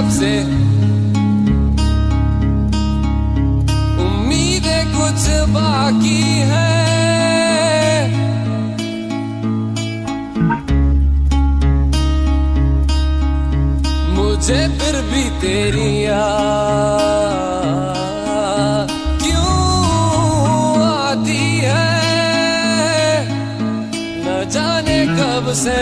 से उम्मीदें कुछ बाकी है, मुझे फिर भी तेरी याद क्यों आती है, न जाने कब से।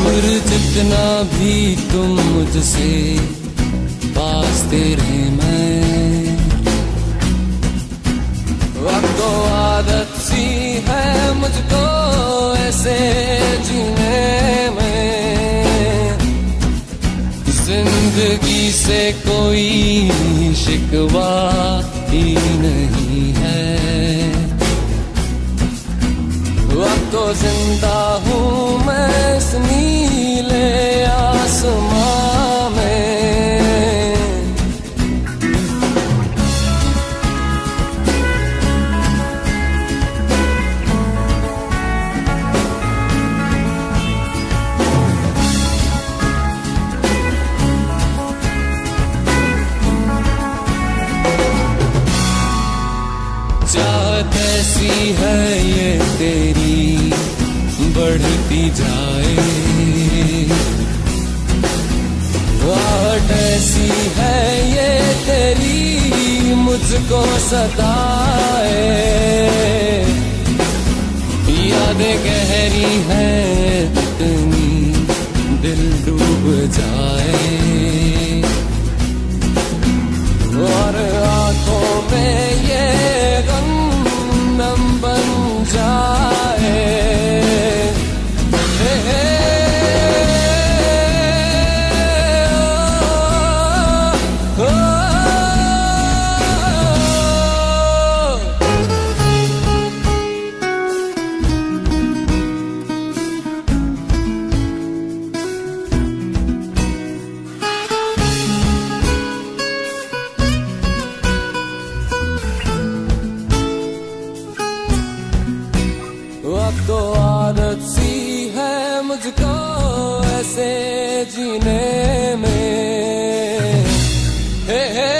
दूर जितना भी तुम मुझसे पास तेरे मैं, अब तो आदत सी है मुझको ऐसे जीने में, जिंदगी से कोई शिकवा ही नहीं है, अब तो जिंदा हूँ मैं इस नीले आसमां में। चाहत ऐसी है ये तेरी बढ़ती जाए, आहट ऐसी है ये तेरी मुझको सताए, यादें गहरी हैं इतनी दिल डूब जाए, और आंखों में ये गम नम बन जाए। अब तो आदत सी है मुझको ऐसे जीने में, हे हे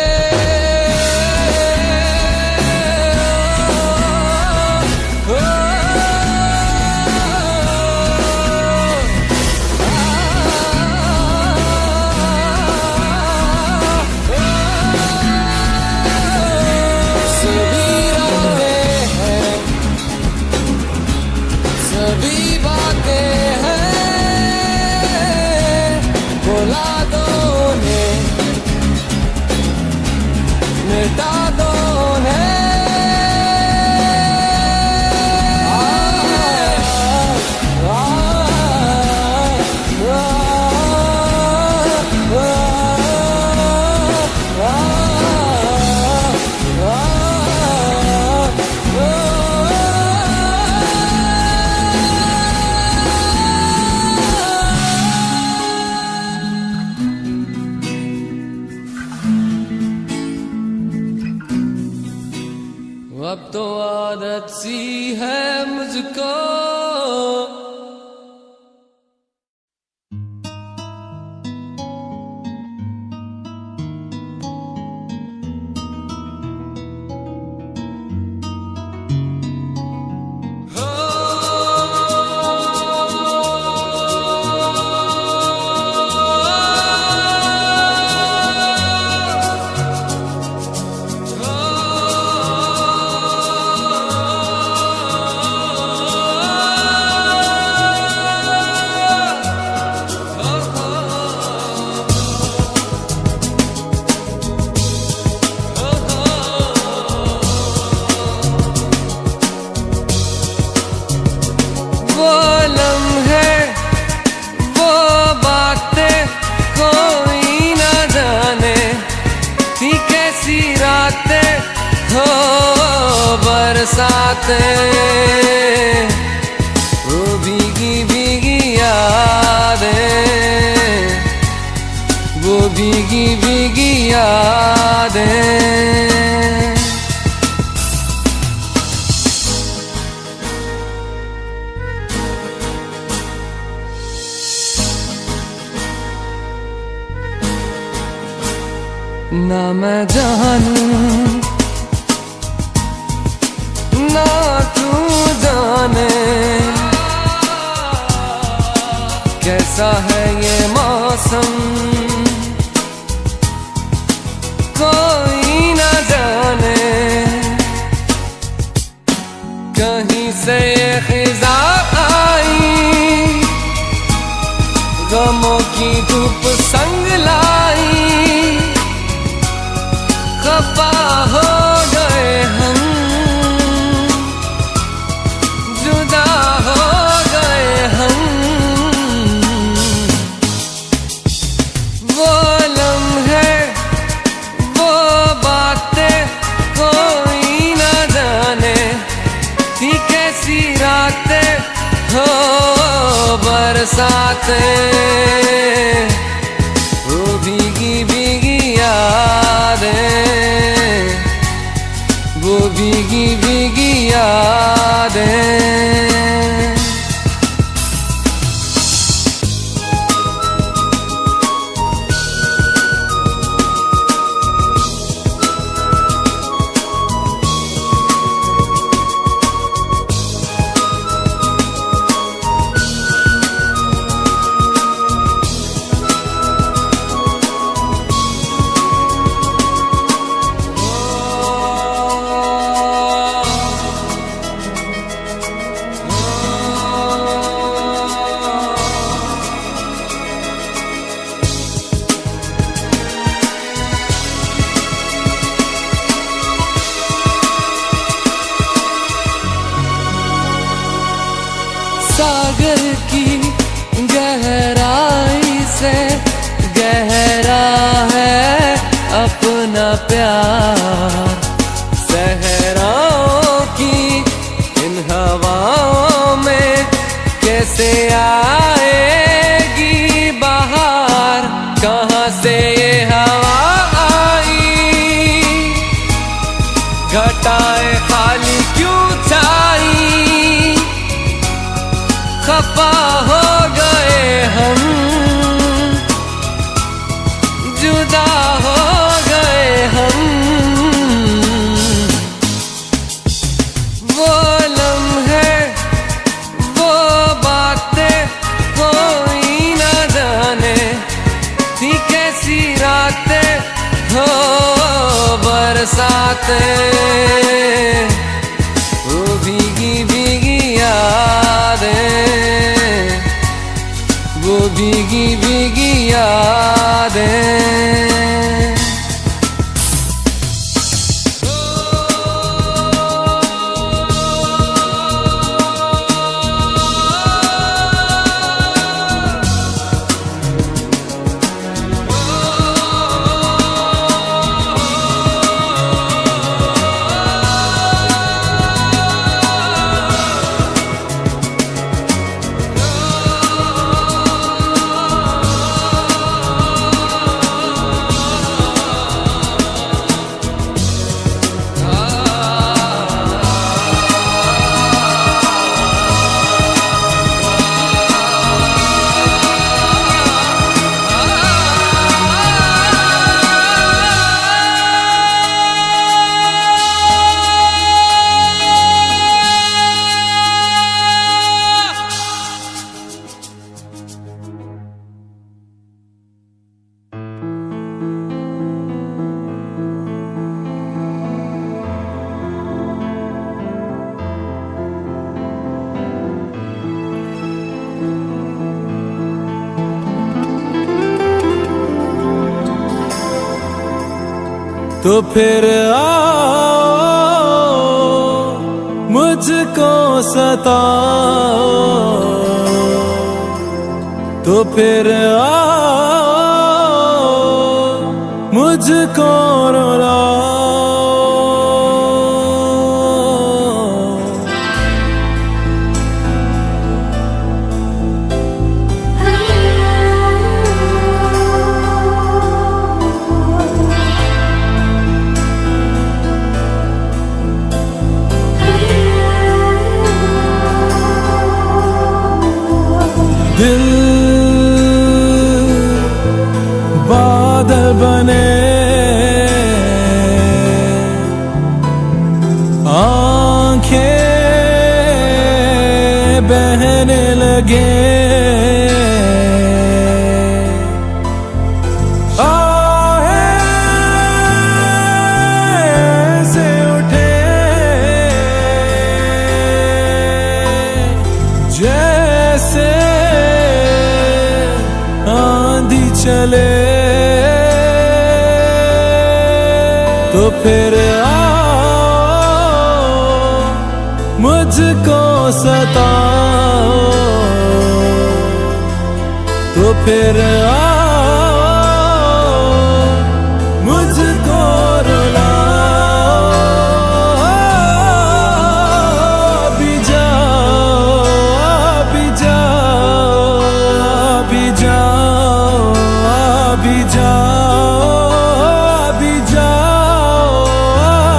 सभी बातें हैं भुला दो उन्हें, मिटा दो उन्हें, अब तो आदत सी है मुझको। बरसातें भीगी भीगी यादें। ना मैं जानूं ना तू जाने कैसा है ये मौसम, कोई ना जाने कहीं से ये खिज़ा आई, गमों की धूप संग लाई। खफा हो गए हम, जुदा हो गए हम, वो लम्हे वो बातें कोई ना जाने थी कैसी रातें हो बरसातें। वो भीगी भीगी यादें, वो भीगी भीगी यादें। सागर की गहराई से गहरा है अपना प्यार, सहराओं की इन हवाओं में कैसे आएगी बहार। कहाँ से ये हवा आई, घटाएं खाली क्यों छाई। खफा हो गए हम, जुदा हो गए हम, वो लम्हे वो बातें कोई ना जाने थी कैसी रातें हो बरसातें। वो भीगी भीगी यादें, वो भीगी भीगी यादें। तो फिर आओ मुझको सताओ, तो फिर आओ मुझको रुलाओ। दिल बादल बने, आंखें बहने लगे, से उठे जैसे आंधी चले, तो फिर आओ मुझको सताओ, तो फिर आओ मुझको रुलाओ। अभी जाओ, अभी जाओ, अभी जाओ, अभी जाओ, अभी जाओ,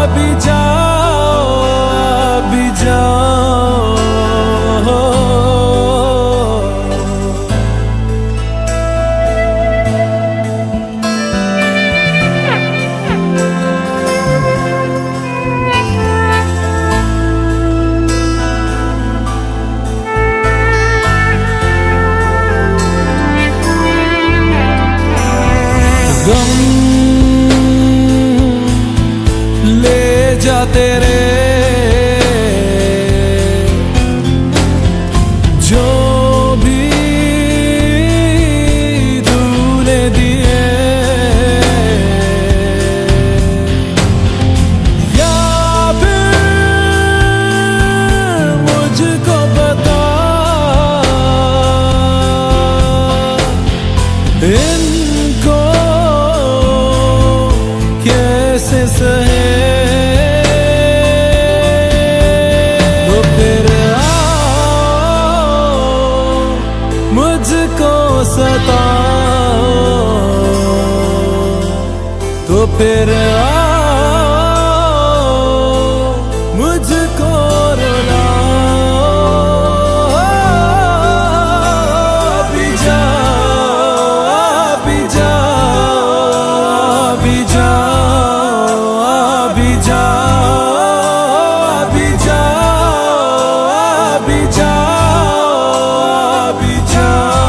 अभी जाओ, अभी जाओ। गम ले जा तेरे जो भी तूने दिए, या फिर मुझको बता इनको कैसे सहे, तो फिर आओ मुझको सताओ, तो फिर आओ मुझको रुलाओ। अभी जाओ, अभी जाओ, अभी जाओ, अभी जाओ, अभी जाओ, अभी जाओ, अभी जाओ।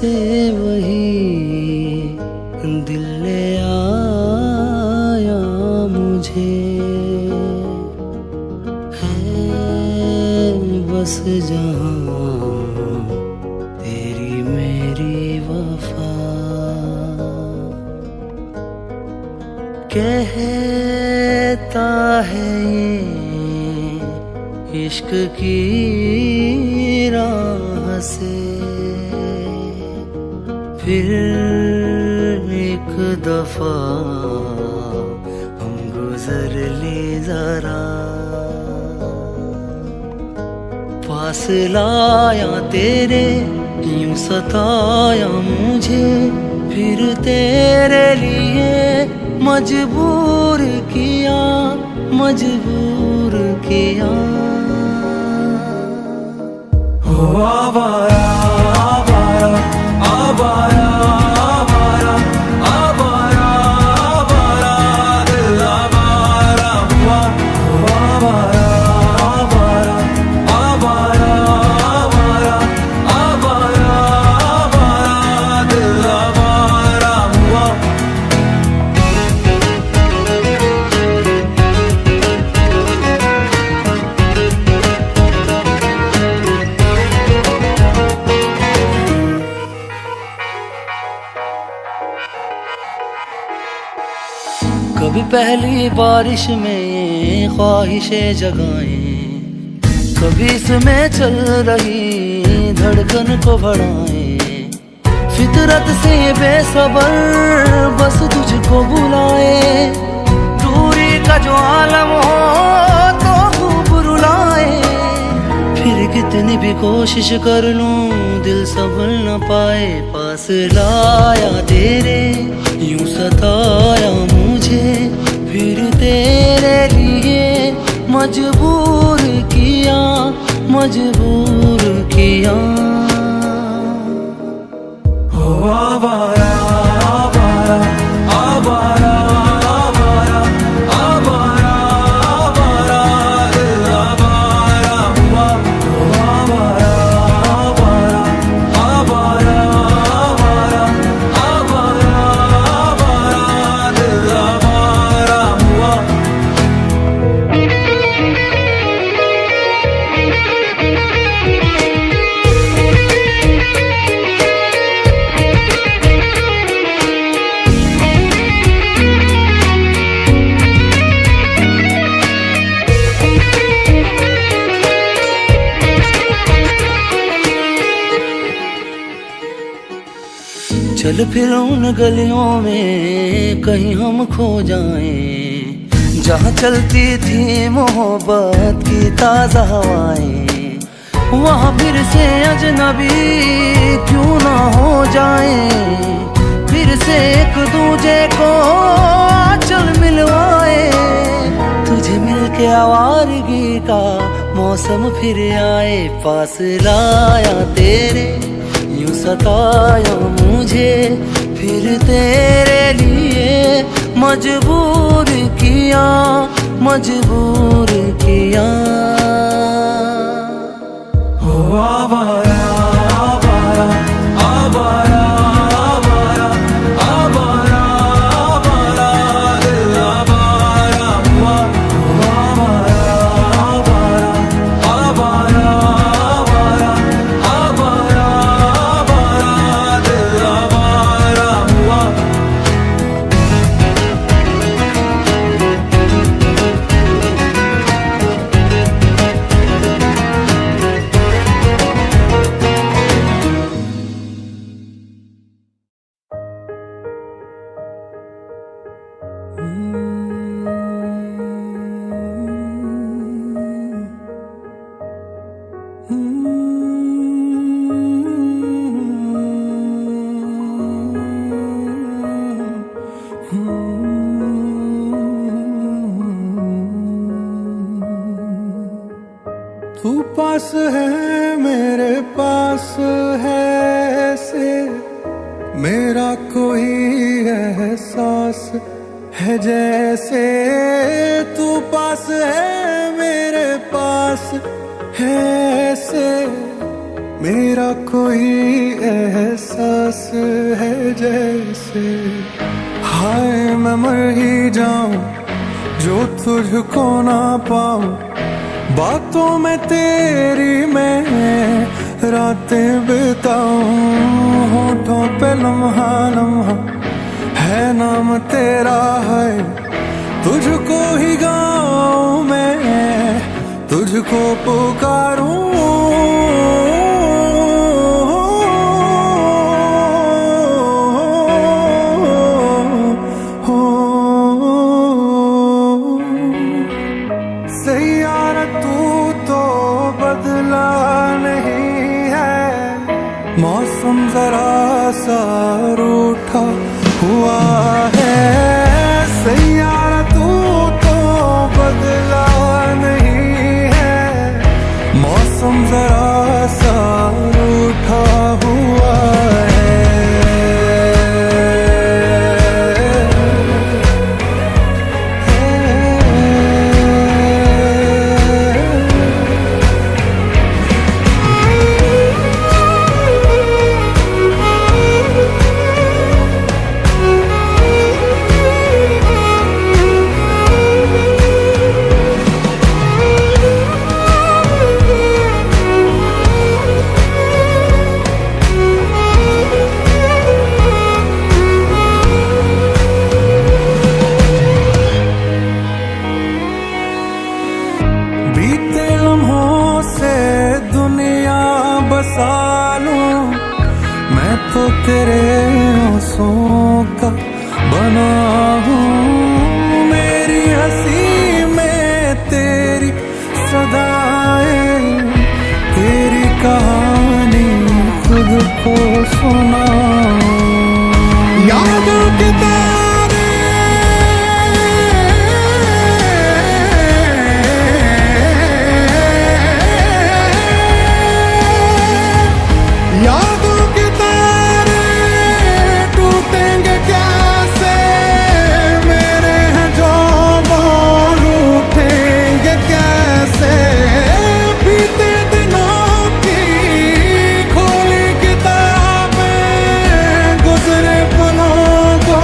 से वही दिल ले आया मुझे, है बस जहाँ तेरी मेरी वफा। कहता है ये इश्क की राह से, फिर एक दफा हम गुजर ले जरा। पास लाया तेरे यूं सताया मुझे, फिर तेरे लिए मजबूर किया, मजबूर किया। हो आवारा आवारा आवारा आवारा आवारा आवारा दिल आवारा हुआ। हो आवारा आवारा आवारा आवारा आवारा आवारा दिल आवारा हुआ। कभी पहली बारिश में ख्वाहिशें जगाएं, कभी इसमें चल रही धड़कन को बढ़ाएं। फितरत से बेसबर बस तुझको बुलाए, दूरी का जो आलम हो तो खूब रुलाए। फिर कितनी भी कोशिश कर लूं दिल संभल न पाए। पास लाया तेरे यूं सताया मुझे, फिर तेरे लिए मजबूर किया, मजबूर किया। हो आवारा आवारा आवारा आवारा आवारा आवारा दिल आवारा हुआ। हो आवारा आवारा आवारा आवारा आवारा आवारा दिल आवारा हुआ। चल फिर उन गलियों में कहीं हम खो जाएं, जहाँ चलती थी मोहब्बत की ताज़ा हवाएं। वहाँ फिर से अजनबी क्यों ना हो जाएं, फिर से एक दूजे को आंचल मिलवाए। तुझे मिलके आवारगी का मौसम फिर आए। पास लाया तेरे यूं सताया मुझे, फिर तेरे लिए मजबूर किया, मजबूर किया। हो आवारा आवारा आवारा आवारा आवारा आवारा दिल आवारा हुआ। हो आवारा आवारा आवारा आवारा आवारा आवारा दिल आवारा हुआ। तू पास है मेरे पास है ऐसे, मेरा कोई एहसास है जैसे। तू पास है मेरे पास है ऐसे, मेरा कोई एहसास है जैसे हाय मैं मर ही जाऊं जो तुझको ना पाऊं। बातों में तेरी मैं रातें बिताऊं, होठों पे लम्हा लम्हा है नाम तेरा है। तुझको ही गाऊं मैं, तुझको पुकारूं। सैयारा तू तो बदला नहीं है, मौसम जरा सा रूठा हुआ है। सैयारा तू तो बदला नहीं है, मौसम जरा सा रूठा हुआ है। बीते लम्हों से दुनिया बसा लूं, मैं तो तेरे आंसुओं का बना हूँ। मेरी हंसी में तेरी सदाएं, तेरी कहानी खुद को सुनाऊं। यादों के तारे यादों के तारे टूटेंगे कैसे, मेरे हैं जो बोल उठेंगे कैसे। बीते दिनों की खोली किताबें, गुजरे पलों को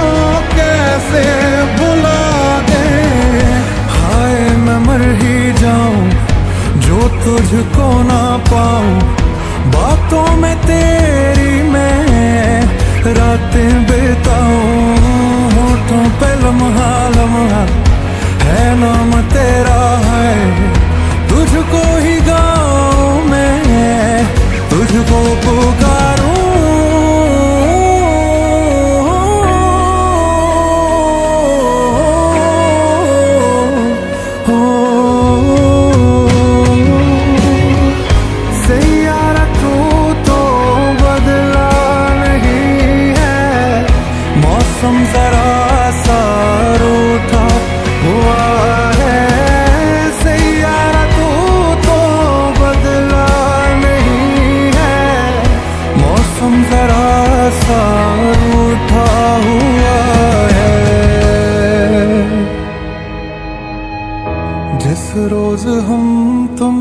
कैसे भुला दें। हाय मैं मर ही जाऊं जो तुझको ना पाऊं। बातों में तेरी मैं रातें बिताऊं, होठों पे लम्हा लम्हा है नाम तेरा है। तुझको ही गाऊं मैं, तुझको पुकारूं। सैयारा तू तो बदला नहीं है, मौसम जरा सा रूठा हुआ है। सैयारा तू तो बदला नहीं है, मौसम जरा सा रूठा हुआ है। जिस रोज हम तुम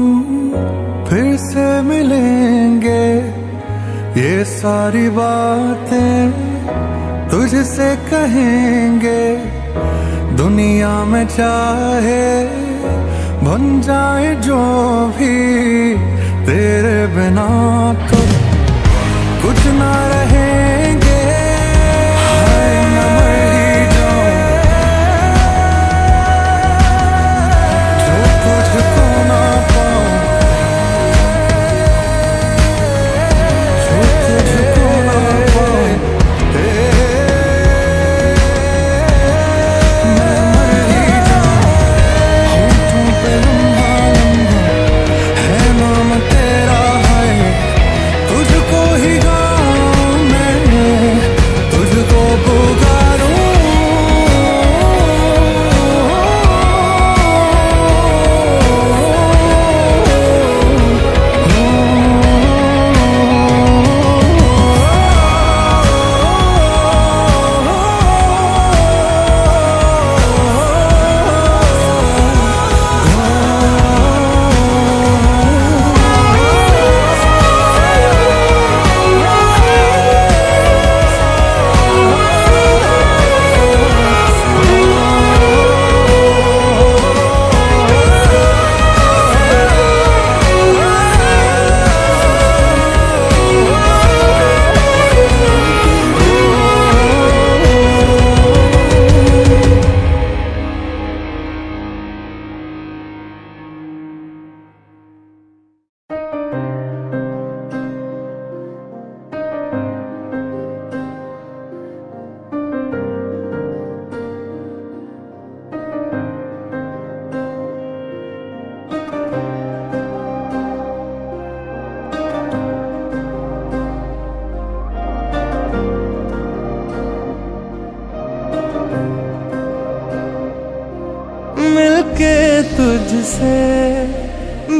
फिर से मिलेंगे, ये सारी बातें तुझसे कहेंगे। दुनिया में चाहे बन जाए जो भी, तेरे बिना तो कुछ ना रहेंगे। हाय मैं मर ही जाऊं जो तुझको ना पाऊं। मैं मर ही जाऊं, होठों पे लम्हा लम्हा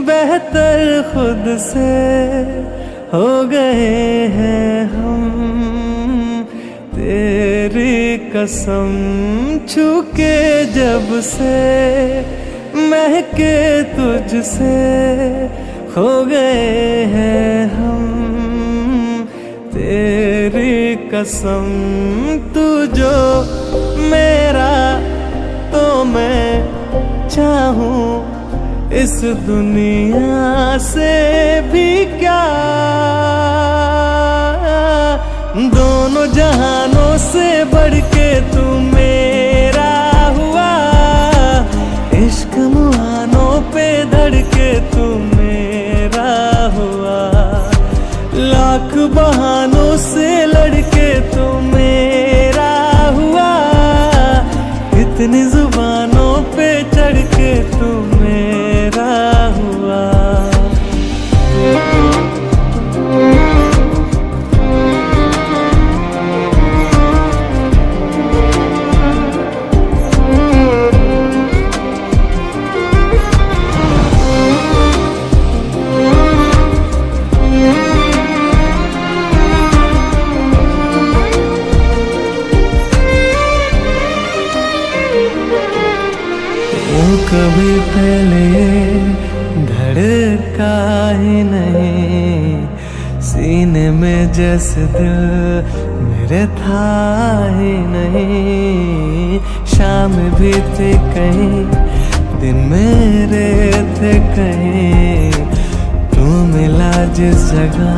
बेहतर खुद से हो गए हैं हम। तेरी कसम छूके जब से महके तुझसे खो गए हैं हम। तेरी कसम तू जो मेरा तो मैं चाहूं इस दुनिया से भी क्या। दोनों जहानों से बढ़ के तू मेरा हुआ। इश्क मुहानों पे धड़के तू मेरा हुआ। लाख बहानों से लड़के तू मेरा हुआ। इतनी जुबानों पे चढ़ के तू मेरा हुआ। कभी पहले धड़का ही नहीं सीने में जैसे दिल मेरे था ही नहीं। शाम भी थे कहीं दिन मेरे थे कहीं। तू मिला जिस जगह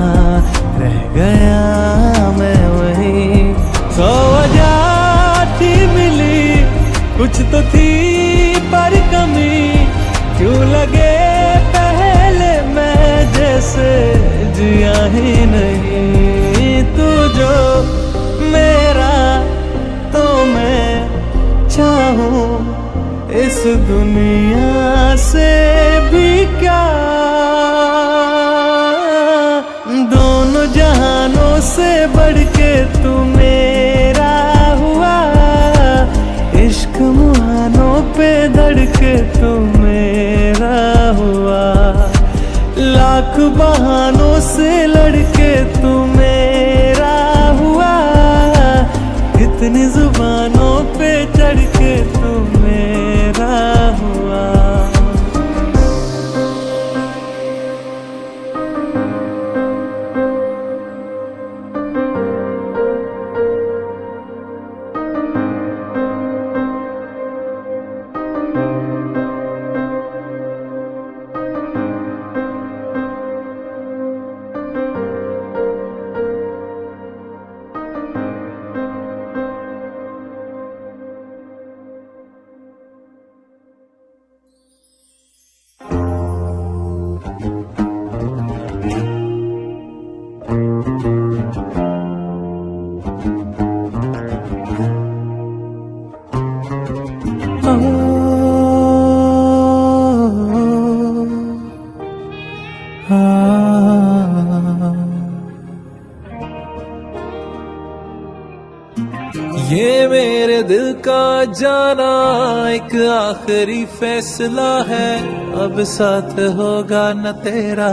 रह गया मैं वहीं। 100 वजह थी मिली कुछ तो थी पर कमी। क्यों लगे पहले मैं जैसे जिया ही नहीं। तू जो मेरा तो मैं चाहूं इस दुनिया से भी क्या। दोनों जहानों से बढ़ के तू मेरा हुआ। इश्क मुहानों पे धड़के तू मेरा हुआ। लाख बहानों से लड़के तू मेरा हुआ। इतनी जुबानों पे चढ़ के तू मेरा हुआ। ये मेरे दिल का जाना एक आखिरी फैसला है। अब साथ होगा न तेरा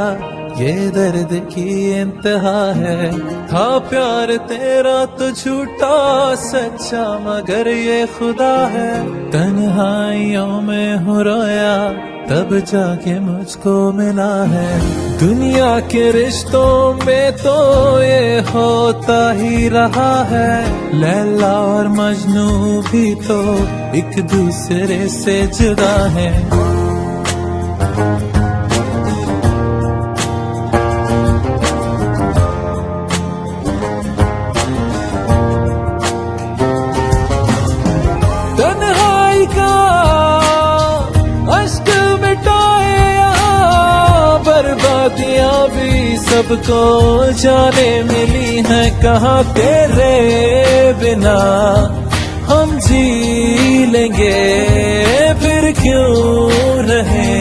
ये दर्द की इंतहा है। था प्यार तेरा तो झूठा सच्चा मगर ये खुदा है। तन्हाइयों में हूँ रोया तब जाके मुझको मिला है। दुनिया के रिश्तों में तो ये होता ही रहा है। लैला और मजनू भी तो एक दूसरे से जुदा है। तन्हाई का अश्क मिटाए बर्बादियां भी सबको जाने मिली हैं। कहाँ तेरे बिना हम जी लेंगे फिर क्यों रहे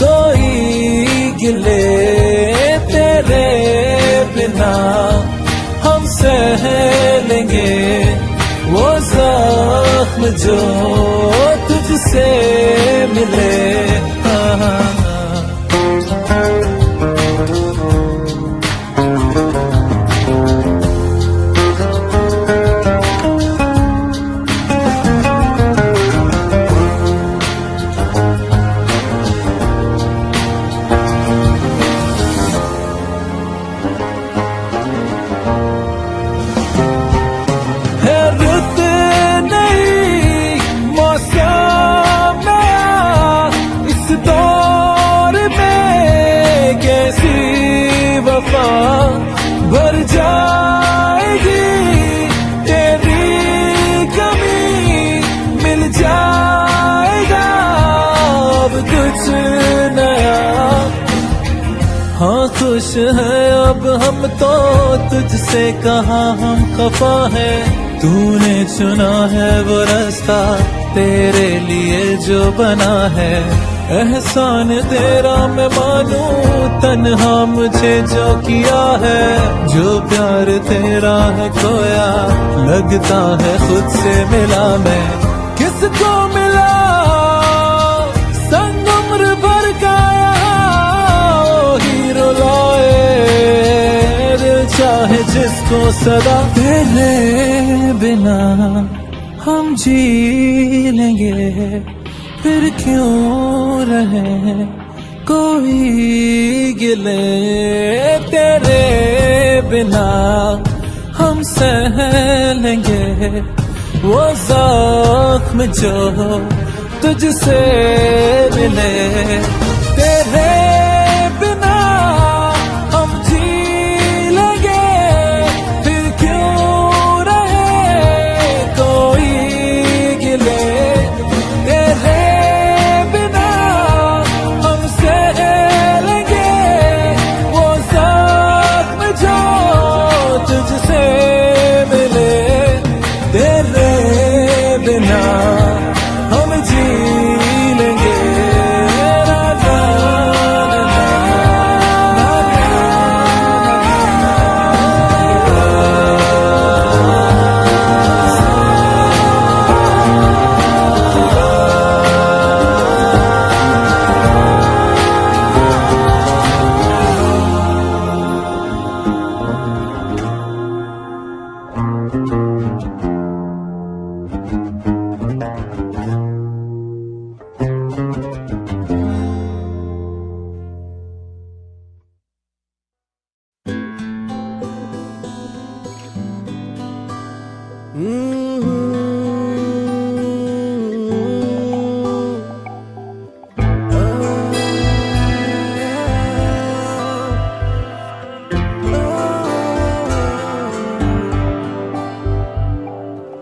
कोई गिले। तेरे बिना हम सह लेंगे वो जख्म जो तुझसे मिले। हाँ खुश है अब हम तो, तुझसे कहा हम खफा है। तूने चुना है वो रास्ता तेरे लिए जो बना है। एहसान तेरा मैं मानूं, तन्हा मुझे जो किया है। जो प्यार तेरा है खोया, लगता है खुद से मिला मैं। किसको मिला संग उम्र भर का यहाँ, हीरो लाए दिल चाहे जिसको सदा। तेरे बिना हम जी लेंगे, फिर क्यों रहे कोई गिले। तेरे बिना हम सह लेंगे वो जख्म जो तुझसे मिले। तेरे बिना हम जी लेंगे, फिर क्यों रहे कोई गिले। तेरे बिना हम सह लेंगे वो जख्म जो तुझसे मिले। तेरे बिना हम जी लेंगे।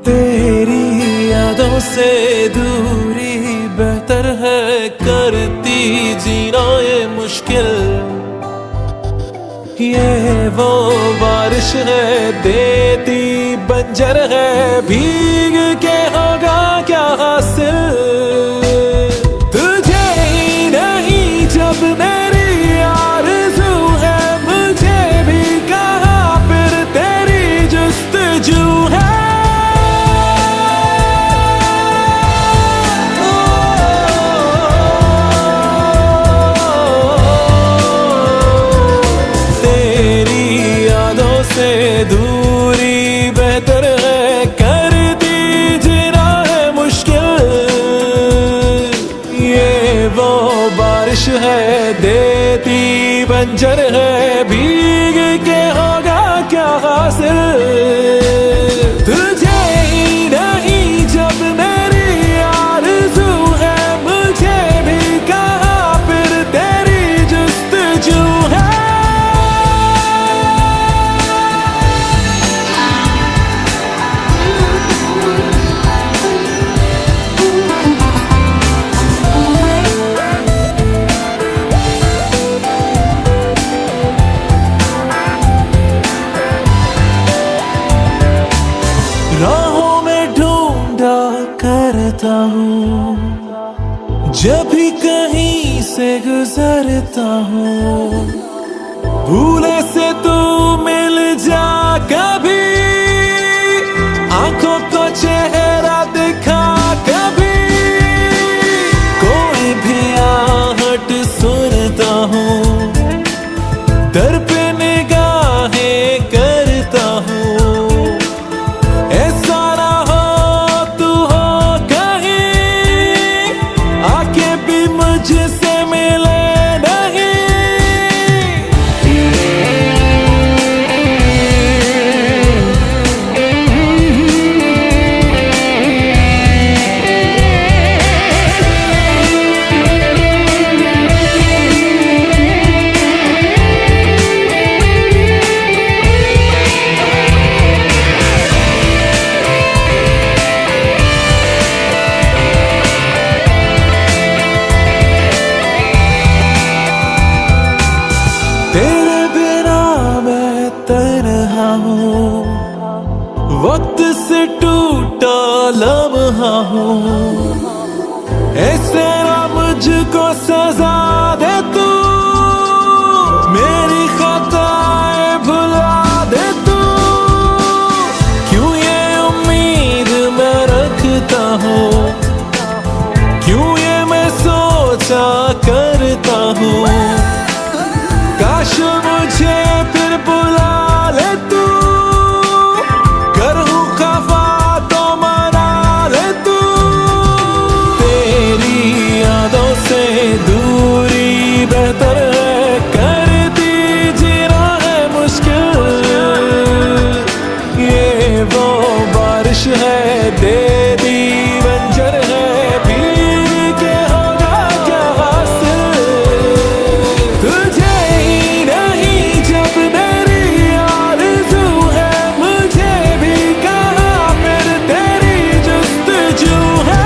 तेरी यादों से दूरी बेहतर है, करती जीना ये मुश्किल। ये वो बारिश है देती बंजर है, भीग के होगा क्या हासिल। तुझे ही नहीं जब मेरी आरज़ू है, मुझे भी कहाँ फिर तेरी जुस्तजू है। दूरी बेहतर है, करती जीना है मुश्किल। ये वो बारिश है देती बंजर है, भीग के होगा क्या हासिल। तुझे ही नहीं जब मेरी आरज़ू है, मुझे भी कहाँ फिर तेरी जुस्तजू है। राहों में ढूंढा करता हूँ, जब भी कहीं से गुजरता हूँ। भूले से तू मिल जा कभी, आंखों को चेहरा दिखा कभी। कोई भी आहट सुनता हूँ, दर पे निगाहें करता हूँ। मुझसे मिले नहीं तेरे बिना मैं तन्हा हूँ, वक्त से टूटा लम्हा हूँ। ऐसे ना मुझको सजा दे तू, मेरी खताएं भुला दे तू। क्यों ये उम्मीद मैं रखता हूँ, क्यों ये मैं सोचा करता हूँ। काश मुझे फिर बुला ले तू, करूँ खफा तो मना ले तू। तेरी यादों से दूरी बेहतर है, करती जीना है मुश्किल। ये वो बारिश है दे दी बंजर है, पी के होगा क्या हासिल। तुझे ही नहीं जब मेरी आरज़ू है, मुझे भी कहाँ फिर तेरी जुस्तजू है।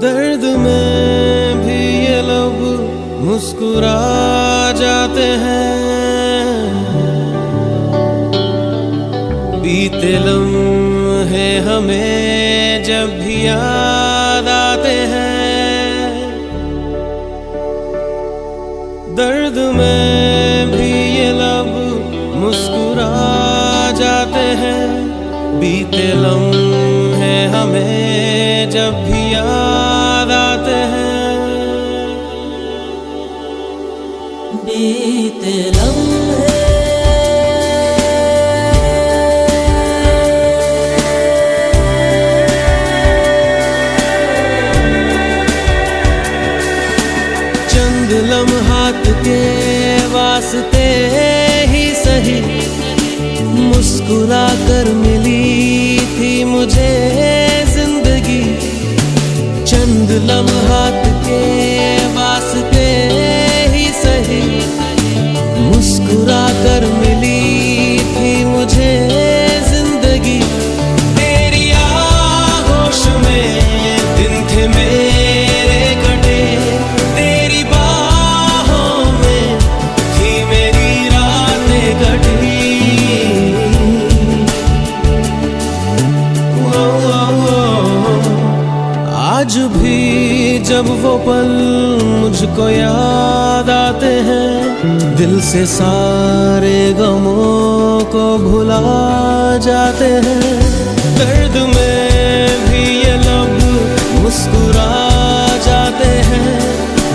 दर्द में भी ये लब मुस्कुरा जाते हैं, बीते लम्हे हमें जब भी याद आते हैं। दर्द में भी ये लब मुस्कुरा जाते हैं, बीते लम्हे हमें जब भी याद आते हैं। बीते लम्हे चंद लम्हात के वास्ते ही सही, मुस्कुरा कर मिली थी मुझे जिंदगी। चंद लम्हात के वास्ते ही सही, मुस्कुरा कर मिली थी मुझे जिंदगी। तेरी आगोश में दिन थे मेरे कटे, तेरी बाहों में थी मेरी रातें कटी। आज भी जब वो पल मुझको याद आते हैं, दिल से सारे गमों को भुला जाते हैं। दर्द में भी ये लब मुस्कुरा जाते हैं,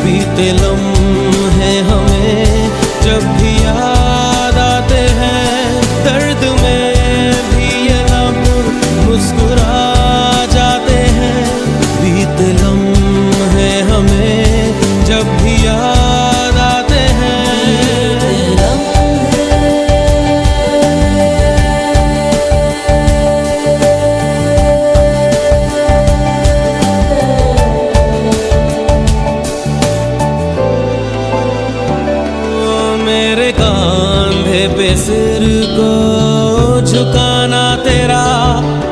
बीते लम्हे हमें जब भी याद आते हैं। दर्द में भी ये लब मुस्कुरा जाते हैं, बीते लम्हे हमें जब भी याद आते हैं। मेरे कांधे पे सिर को झुकाना तेरा,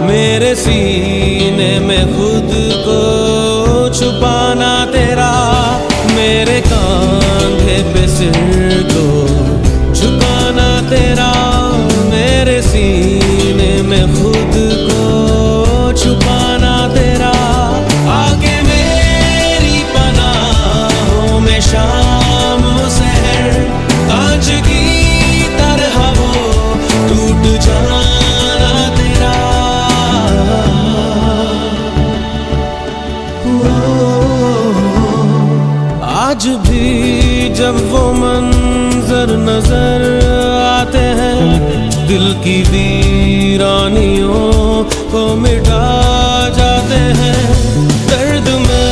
मेरे सीने में खुद को छुपाना तेरा। मेरे कांधे चाहे शाम हो सहर, कांच की तरह वो टूट जाना तेरा। आज भी जब वो मंजर नजर आते हैं, दिल की वीरानियों को मिटा जाते हैं। दर्द में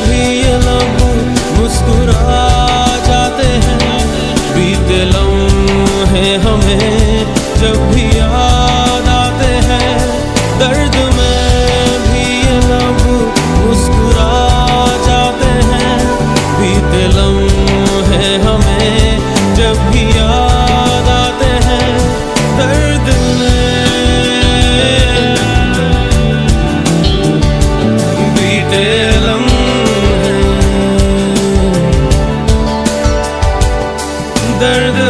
भी ये लब मुस्कुरा जाते हैं, बीते लम्हे हमें जब भी याद आते हैं। दर्द में भी ये लब मुस्कुरा जाते हैं, बीते लम्हे हमें जब भी याद आते हैं। दर्द में बीते लम्हे, दर्द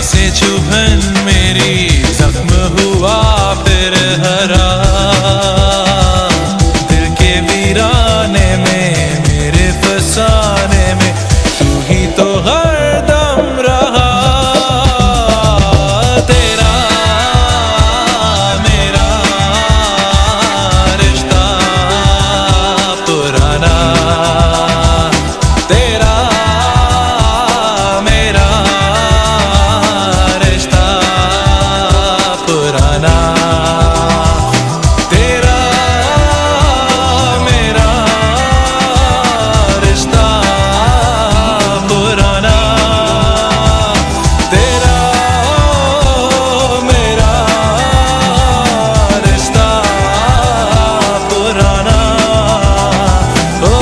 सांसें चुभन मेरी जख्म हुआ फिर हरा दिल के वीराने में मेरे फसाने में तू ही तो हरदम रहा तेरा मेरा रिश्ता पुराना तेरा मेरा रिश्ता पुराना तेरा मेरा रिश्ता पुराना तेरा मेरा रिश्ता पुराना ओ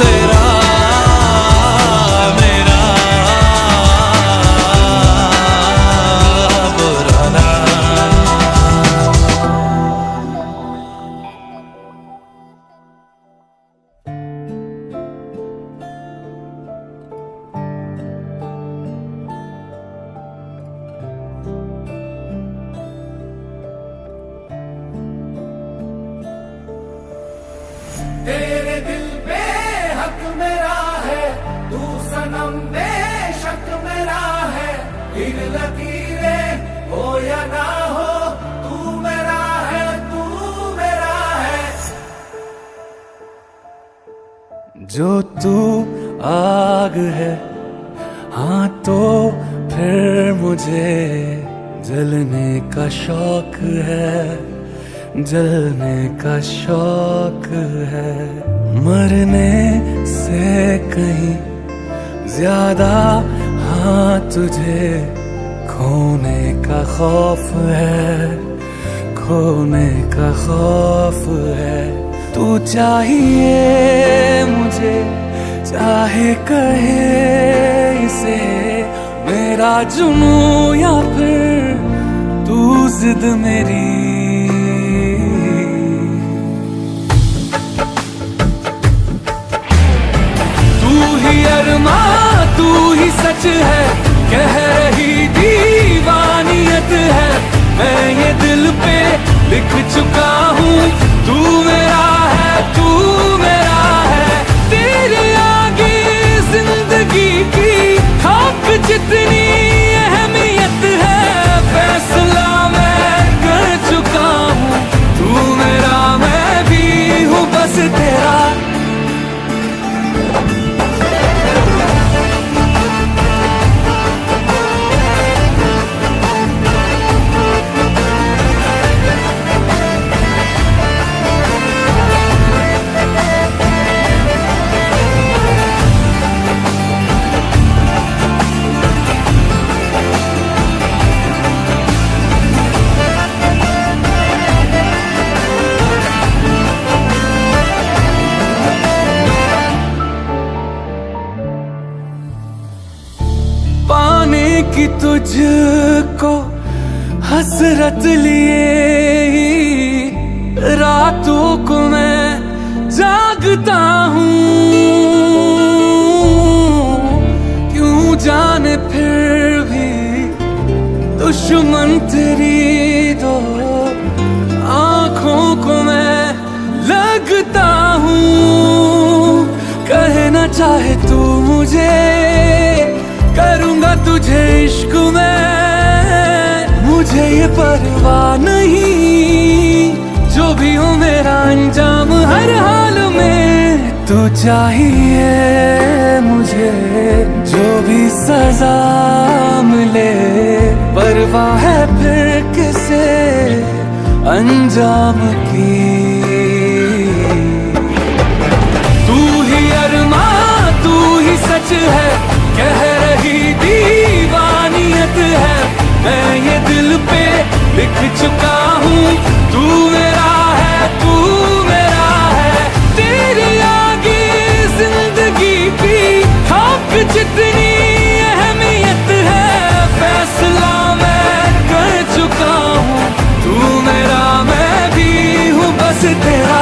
तेरा मेरा पुराना तेरे दिल पे हक मेरा है, तू सनम बेशक मेरा है। इन लकीरें हो या ना हो, तू मेरा है, तू मेरा है। जो तू आग है हाँ तो फिर मुझे जलने का शौक है जलने का शौक है मरने से कहीं ज्यादा हाँ तुझे खोने का खौफ है खोने का खौफ है तू चाहिए मुझे चाहे कहे इसे मेरा जुनू या फिर तू जिद मेरी अरमा तू ही सच है कह रही दीवानियत है मैं ये दिल पे लिख चुका हूँ तू मेरा है तू मेरा है तेरे आगे जिंदगी की खाक जितनी अहमियत है फैसला मैं कर चुका हूँ तू मेरा मैं भी हूँ बस तेरा कि तुझको हसरत लिए ही रातों को मैं जागता हूँ क्यों जाने फिर भी दुश्मन तेरी दो आँखों को मैं लगता हूँ कहना चाहे तू मुझे करूंगा तुझे इश्क में मुझे ये परवाह नहीं जो भी हो मेरा अंजाम हर हाल में तू चाहिए मुझे जो भी सजा मिले परवाह है फिर किसे अंजाम की तू ही अरमा तू ही सच है कह रही दीवानियत है मैं ये दिल पे लिख चुका हूँ तू मेरा है तू मेरा है तेरे आगे जिंदगी की खाक जितनी अहमियत है फैसला मैं कर चुका हूँ तू मेरा मैं भी हूँ बस तेरा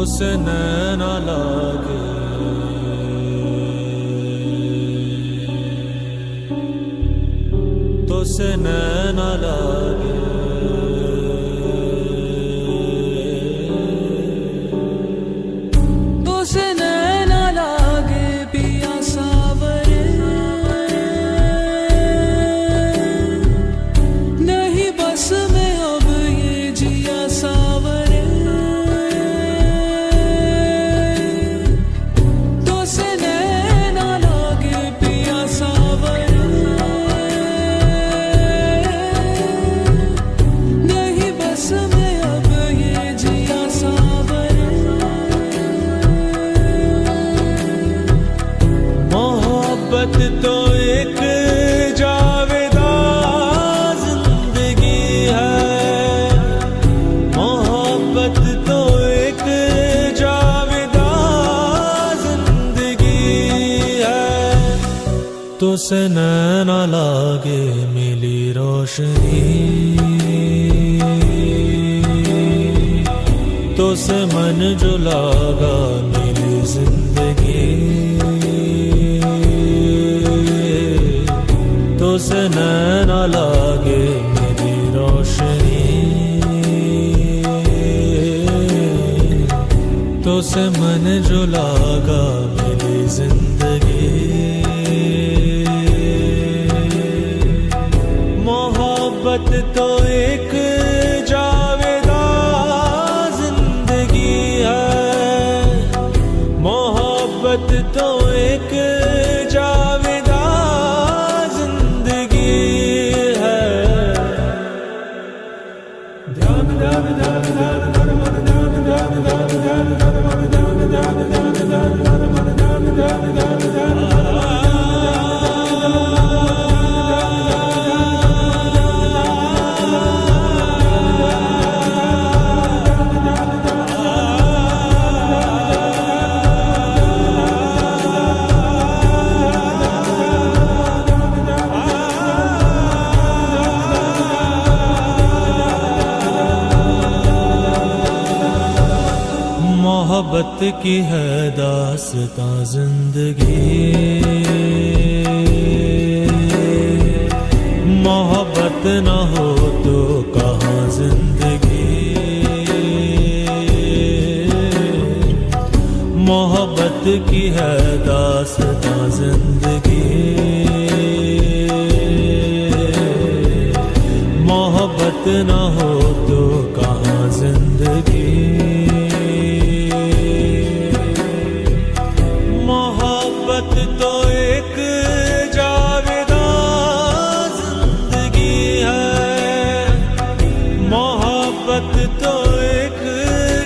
तो से नैना लागे, तो से नैना लागे, तो से नैना लागे पिया सावरे, नहीं बस में अब ये जिया सावरे, तो से नैना लागे पिया सावरे, नहीं बस में अब ये जिया सावरे। मोहब्बत तो एक जावेदा जिंदगी है, मोहब्बत तो एक जावेदा जिंदगी है, तो से नैना लागे मिली रोशनी, तो से मन जो लागा मिली जिंदगी, तो से नैना लागे मेरी रोशनी, तो से मन जो लागा मेरी जिंदगी। मोहब्बत तो एक जावेदा जिंदगी है, मोहब्बत तो एक जावेदा जिंदगी है। मोहब्बत की है दास्तां जिंदगी, मोहब्बत न हो तो कहाँ जिंदगी, मोहब्बत की है दास्तां जिंदगी, मोहब्बत न हो तो कहाँ जिंदगी। मोहब्बत तो एक जावेदा जिंदगी है, मोहब्बत तो एक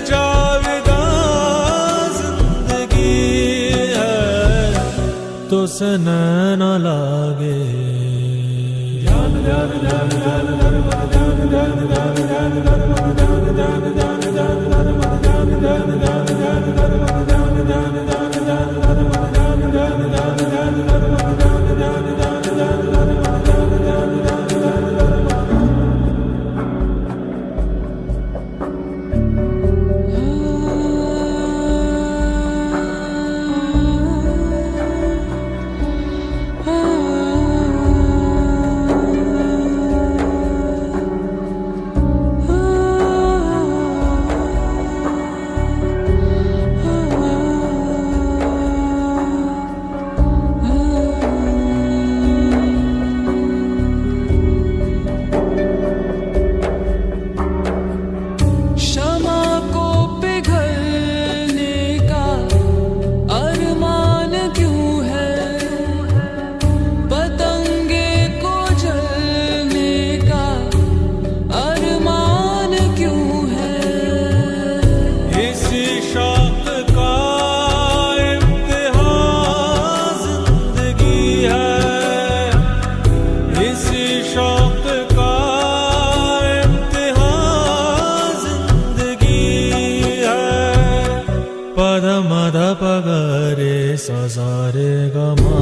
जावेदा जिंदगी है, तो से नैना लागे, सारे गमा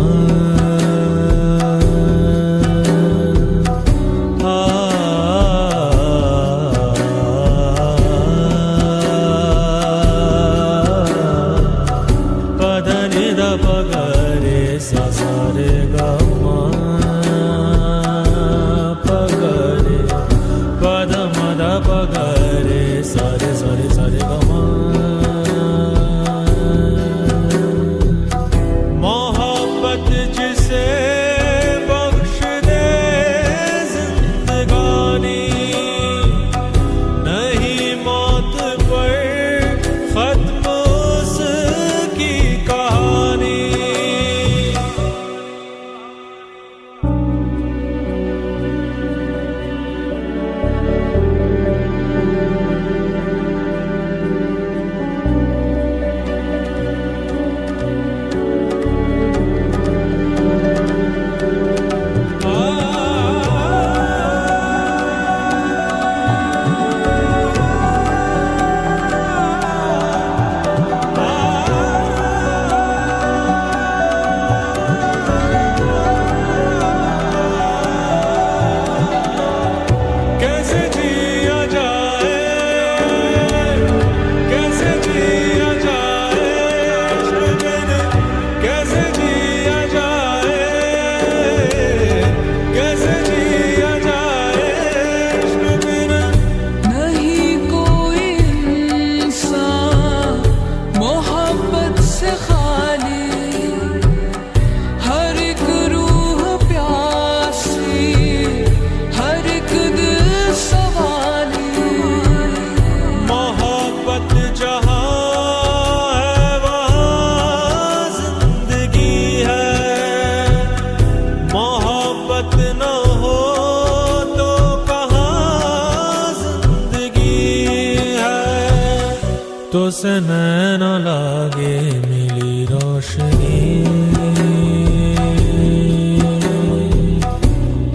से नैन लागे मिली रोशनी,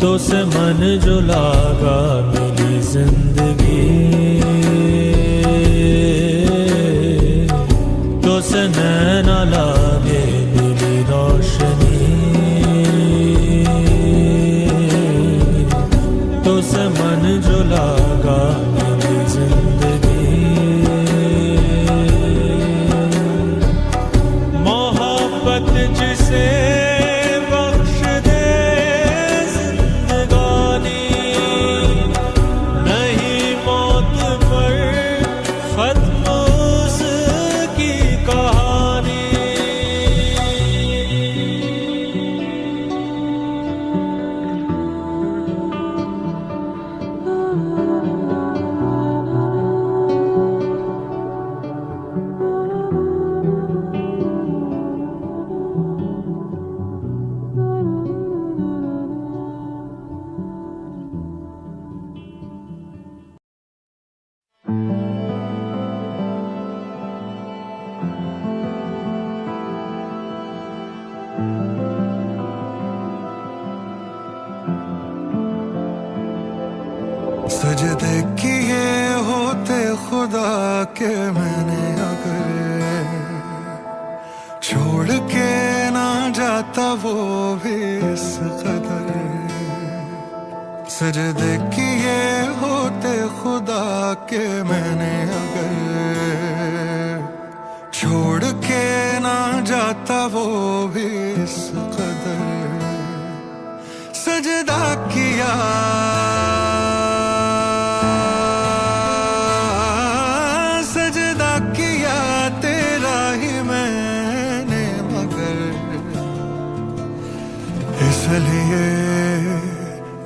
तो से मन जो लागा मिली जिंदगी, तो से नैन लागे मिली रोशनी, तो से मन जो लागा मिली जिंदगी। मोहब्बत जिसे बख्श दे जिंदगानी, नहीं मौत पर खत्म उसकी कहानी। सजदे किए होते खुदा के मैंने अगर, छोड़ के ना जाता वो भी इस कदर। सजदे किए होते खुदा के मैंने अगर, छोड़ के ना जाता वो भी इस कदर। सजदा किया तेरा ही मैंने मगर, इसलिए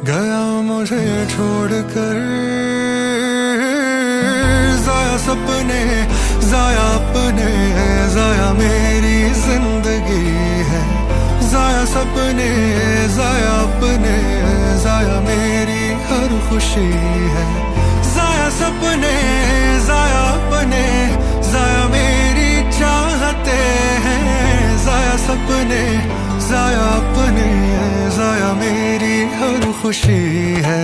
गया मुझे छोड़कर। जाया सपने जाया अपने, जाया मेरी जिंदगी है। जाया सपने जाया अपने, जाया मेरी हर खुशी है। जाया सपने जाया अपने, जाया मेरी चाहते हैं। जाया सपने जाया अपने, जाया मेरी हर खुशी है।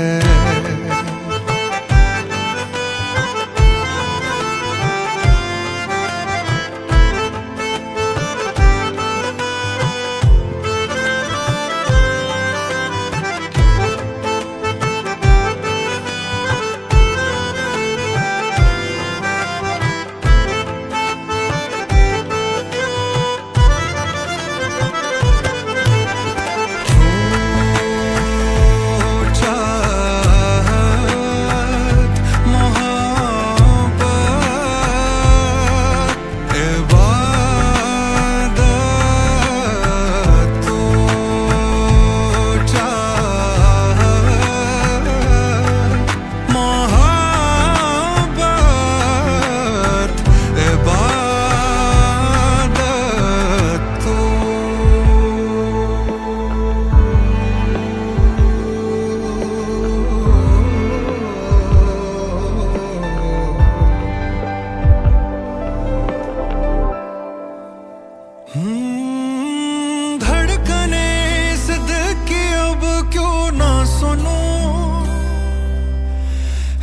धड़कने इस दिल की अब क्यों ना सुनूं,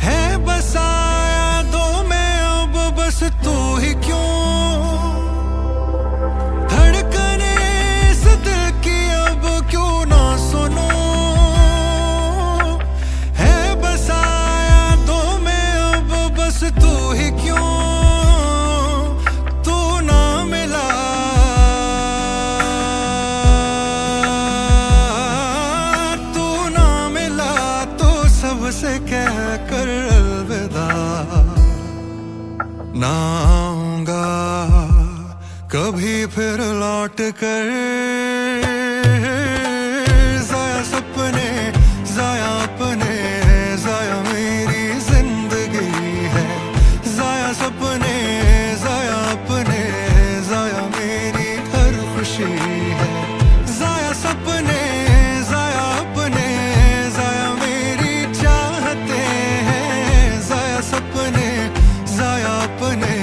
है बसाया दो में अब बस तू ही क्यों। धड़कने इस दिल की अब क्यों ना सुनूं, है बसाया दो में अब बस तू ही क्यों। से कह कर अलविदा, ना आऊंगा कभी फिर लौट कर। जाया सपने जाया अपने, जाया मेरी जिंदगी है। जाया सपने जाया अपने, जाया मेरी हर खुशी है। जाया सपने जाया अपने, जाया मेरी चाहते हैं। जाया सपने जाया अपने,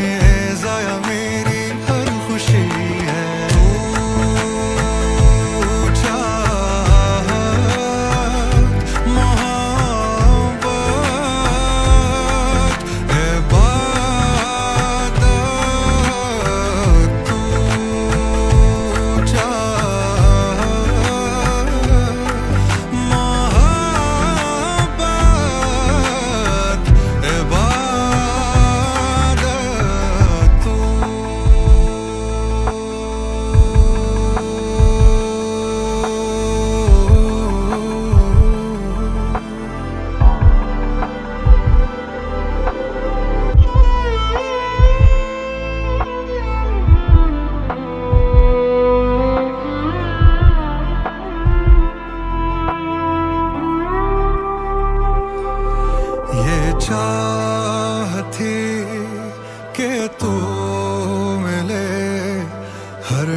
जाया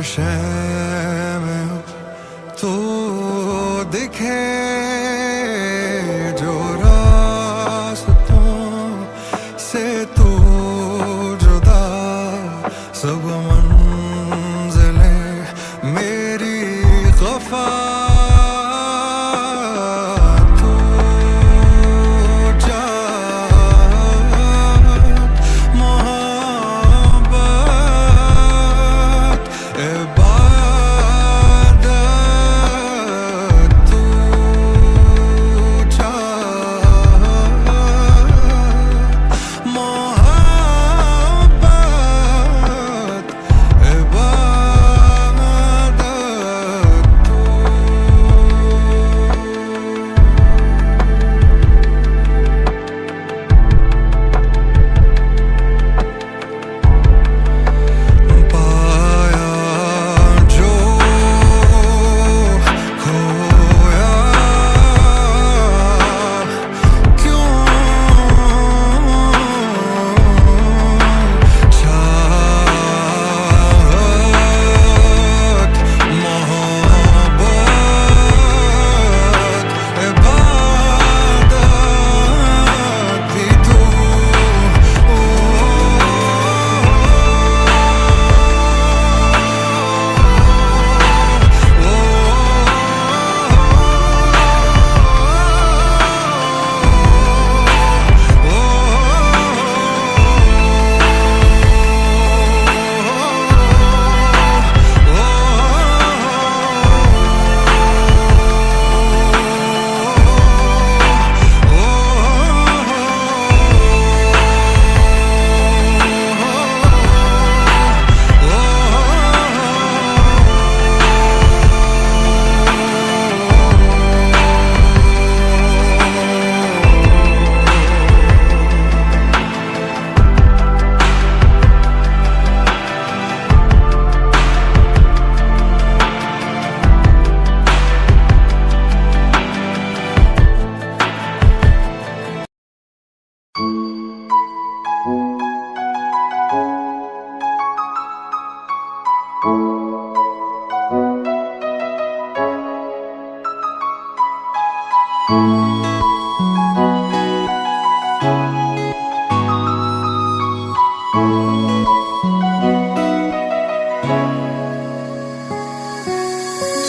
शय में हो तो दिखे जो रास्तों से तू जुदा सब मंजिलें मेरी खफा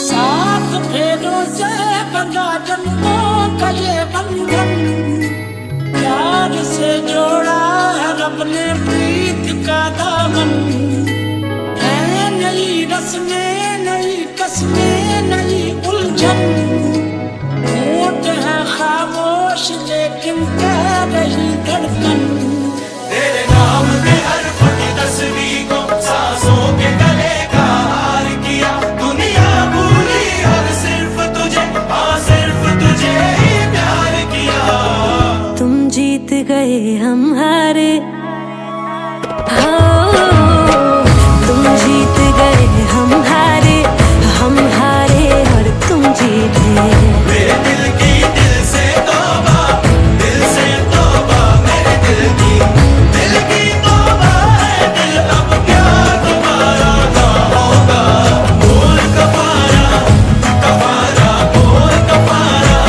साथ फेरों से बंधा जन्मों का ये बंधन, प्यार से जोड़ा है रब ने प्रीत का दामन। है नई रस्में नई कस्में नई उलझन, होठ है खामोश लेकिन कह रही धड़कन। तेरे नाम के हर्फ की तस्वीर को सांसों के गले का हार किया, दुनिया भूली और सिर्फ तुझे, हाँ सिर्फ तुझे ही प्यार किया। तुम जीत गए हम हारे, हो तुम जीत गए हम हारे और तुम जीते। मेरे दिल की दिल से तौबा मेरे दिल की तौबा है। दिल अब क्या दोबारा ना होगा, बोल कफारा कफारा बोल कफारा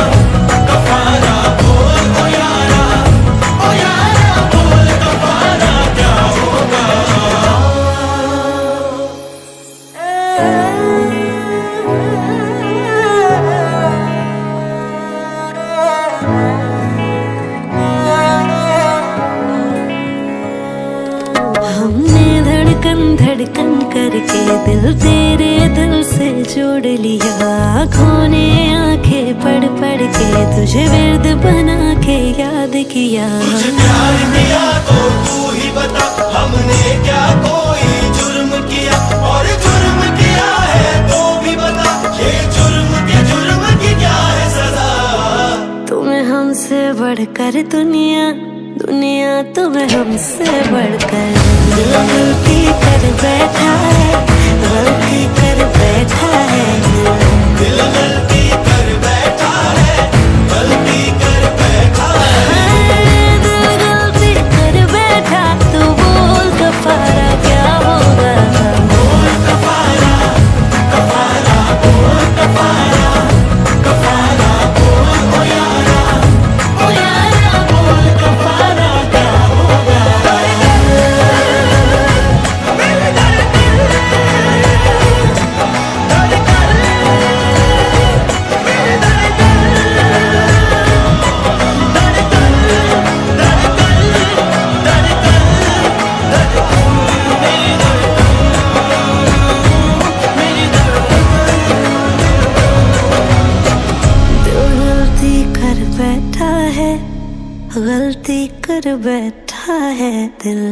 कफारा बोल ओ यारा बोल कफारा क्या होगा। हमने धड़कन धड़कन करके दिल तेरे दिल से जोड़ लिया। आँखों ने आंखें पढ़ पढ़ के तुझे विर्द बना के याद किया। तुझे प्यार किया तो तू ही बता, हमने क्या कोई जुर्म किया, और जुर्म किया है तो भी बता, ये जुर्म की क्या है सजा। तुम्हें हमसे बढ़कर दुनिया तुम्हें हमसे बढ़कर दिल गलती कर बैठा है, गलती कर बैठा है। दिल गलती कर बैठा है, गलती कर बैठा है। दिल गलती कर बैठा, तू बोल कफारा क्या होगा। बोल कफारा कर बैठा है दिल।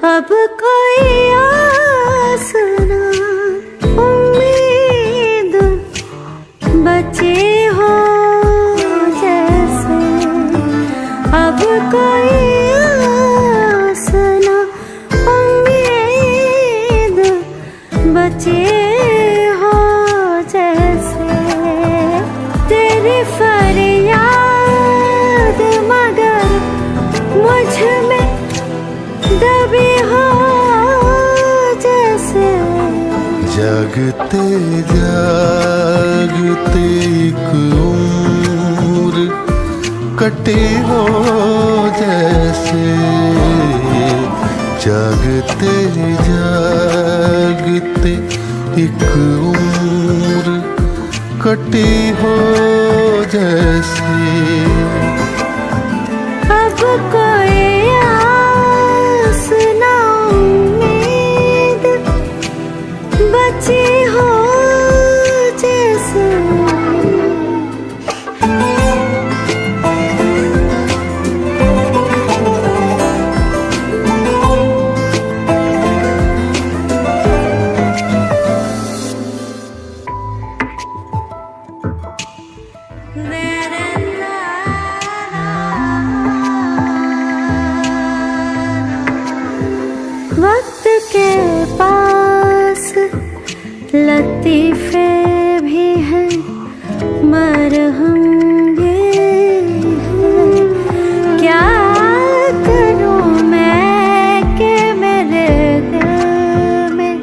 अब कोई आस ना उम्मीद बचे हो जैसे। अब कोई आस ना उम्मीद बचे हो जैसे। तेरी फरियाद मगर मुझ में दबी हो जैसे। जागते जागते एक उम्र कटे हो जैसे। जागते जागते एक उम्र कटी हो जैसे। अब कोई आस ना उम्मीद बची हो जैसे। वक्त के पास लतीफे भी हैं मरहम ये है। क्या करूं मैं कि मेरे दिल में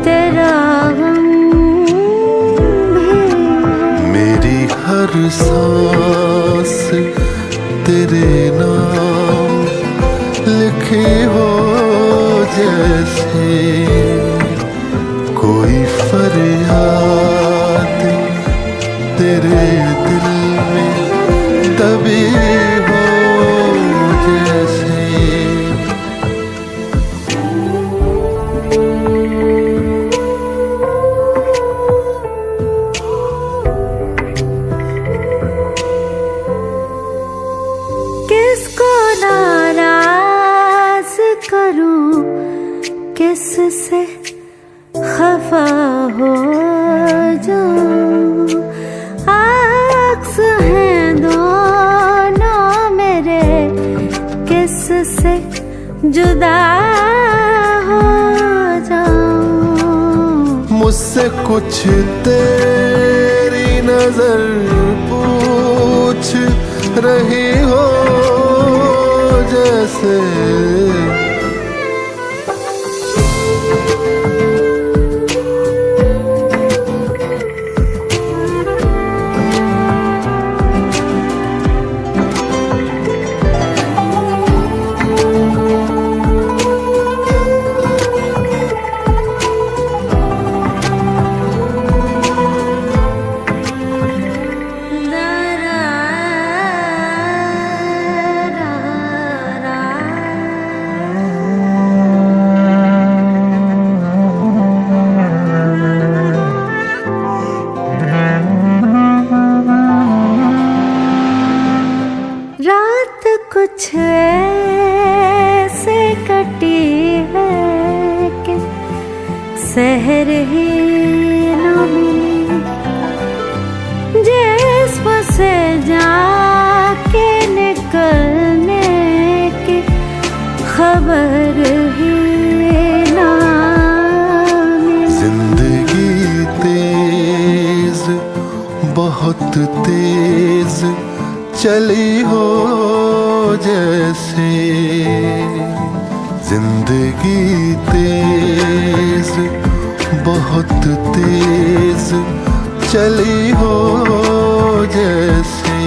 तेरा गम भी है। मेरी हर सांस तेरे नाम लिखे हो जैसे। कोई फरियाद तेरे दिल में दबी हो जैसे। किसको नाराज करूं किससे खफा हो जाऊं। अक्स हैं दोनों मेरे किससे जुदा हो जाऊं। मुझसे कुछ तेरी नजर पूछ रही हो जैसे। कुछ ऐसे कटी है कि सहर ही न मिली। जिस्म से जाके निकलने की बहुत तेज चली हो जैसे जिंदगी तेज बहुत तेज चली हो जैसे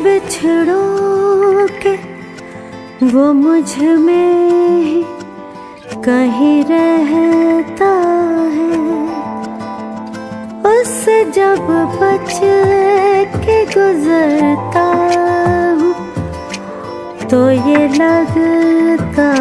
बिछड़ोगे वो मुझ में ही कहीं रहता है, उससे जब बच के गुजरता हूँ तो ये लगता